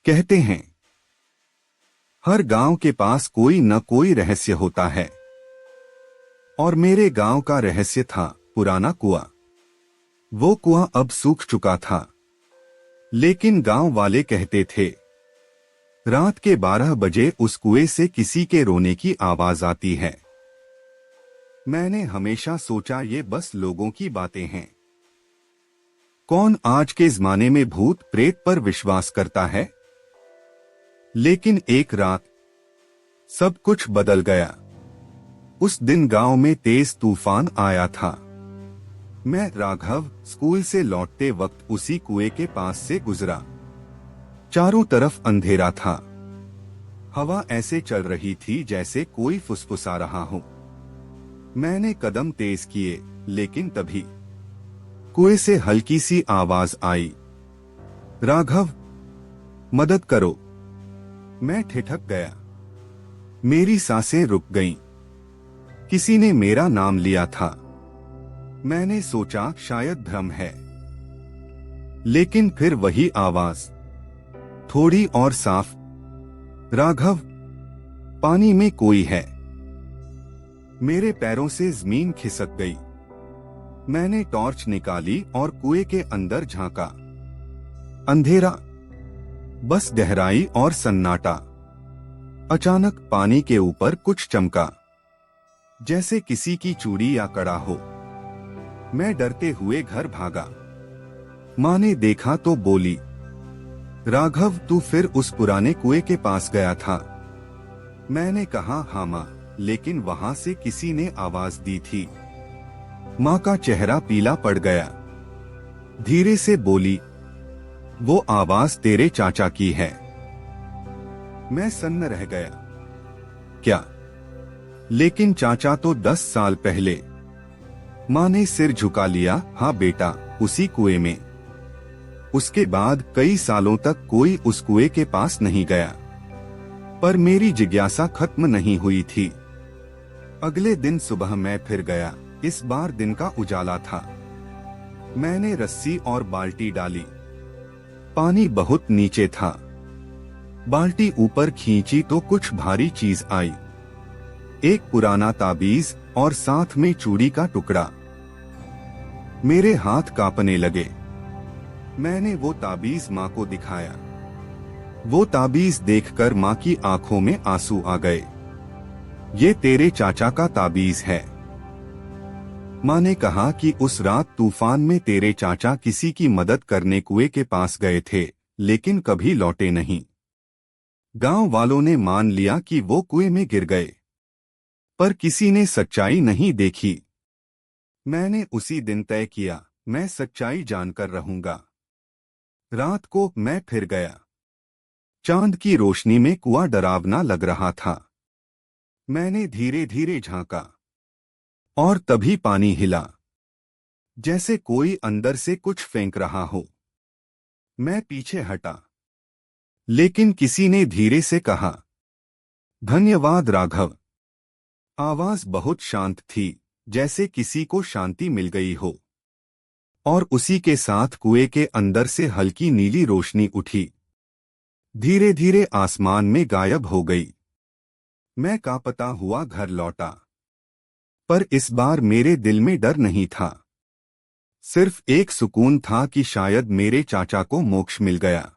कहते हैं हर गांव के पास कोई न कोई रहस्य होता है, और मेरे गांव का रहस्य था पुराना कुआं। वो कुआं अब सूख चुका था, लेकिन गांव वाले कहते थे रात के 12 बजे उस कुएं से किसी के रोने की आवाज आती है। मैंने हमेशा सोचा ये बस लोगों की बातें हैं। कौन आज के जमाने में भूत प्रेत पर विश्वास करता है? लेकिन एक रात सब कुछ बदल गया। उस दिन गांव में तेज तूफान आया था। मैं राघव स्कूल से लौटते वक्त उसी कुएं के पास से गुजरा। चारों तरफ अंधेरा था। हवा ऐसे चल रही थी जैसे कोई फुसफुसा रहा हो। मैंने कदम तेज किए, लेकिन तभी कुएं से हल्की सी आवाज आई, राघव, मदद करो। मैं ठिठक गया। मेरी सांसें रुक गईं। किसी ने मेरा नाम लिया था। मैंने सोचा शायद भ्रम है, लेकिन फिर वही आवाज, थोड़ी और साफ, राघव, पानी में कोई है। मेरे पैरों से जमीन खिसक गई। मैंने टॉर्च निकाली और कुएं के अंदर झांका। अंधेरा, बस गहराई और सन्नाटा। अचानक पानी के ऊपर कुछ चमका, जैसे किसी की चूड़ी या कड़ा हो। मैं डरते हुए घर भागा। माँ ने देखा तो बोली, राघव, तू फिर उस पुराने कुएं के पास गया था? मैंने कहा, हाँ माँ, लेकिन वहां से किसी ने आवाज दी थी। माँ का चेहरा पीला पड़ गया। धीरे से बोली, वो आवाज तेरे चाचा की है। मैं सन्न रह गया। क्या? लेकिन चाचा तो 10 साल पहले। माँ ने सिर झुका लिया, हाँ बेटा, उसी कुएं में। उसके बाद कई सालों तक कोई उस कुएं के पास नहीं गया। पर मेरी जिज्ञासा खत्म नहीं हुई थी। अगले दिन सुबह मैं फिर गया। इस बार दिन का उजाला था। मैंने रस्सी और बाल्टी डाली। पानी बहुत नीचे था। बाल्टी ऊपर खींची तो कुछ भारी चीज आई। एक पुराना ताबीज और साथ में चूड़ी का टुकड़ा। मेरे हाथ कांपने लगे। मैंने वो ताबीज माँ को दिखाया। वो ताबीज देखकर माँ की आंखों में आंसू आ गए। ये तेरे चाचा का ताबीज है। माँ ने कहा कि उस रात तूफान में तेरे चाचा किसी की मदद करने कुएं के पास गए थे, लेकिन कभी लौटे नहीं। गांव वालों ने मान लिया कि वो कुएं में गिर गए, पर किसी ने सच्चाई नहीं देखी। मैंने उसी दिन तय किया, मैं सच्चाई जानकर रहूंगा। रात को मैं फिर गया। चांद की रोशनी में कुआं डरावना लग रहा था। मैंने धीरे धीरे झांका, और तभी पानी हिला, जैसे कोई अंदर से कुछ फेंक रहा हो। मैं पीछे हटा, लेकिन किसी ने धीरे से कहा, धन्यवाद राघव। आवाज बहुत शांत थी, जैसे किसी को शांति मिल गई हो। और उसी के साथ कुएं के अंदर से हल्की नीली रोशनी उठी। धीरे धीरे आसमान में गायब हो गई। मैं कांपता हुआ घर लौटा, पर इस बार मेरे दिल में डर नहीं था। सिर्फ एक सुकून था कि शायद मेरे चाचा को मोक्ष मिल गया।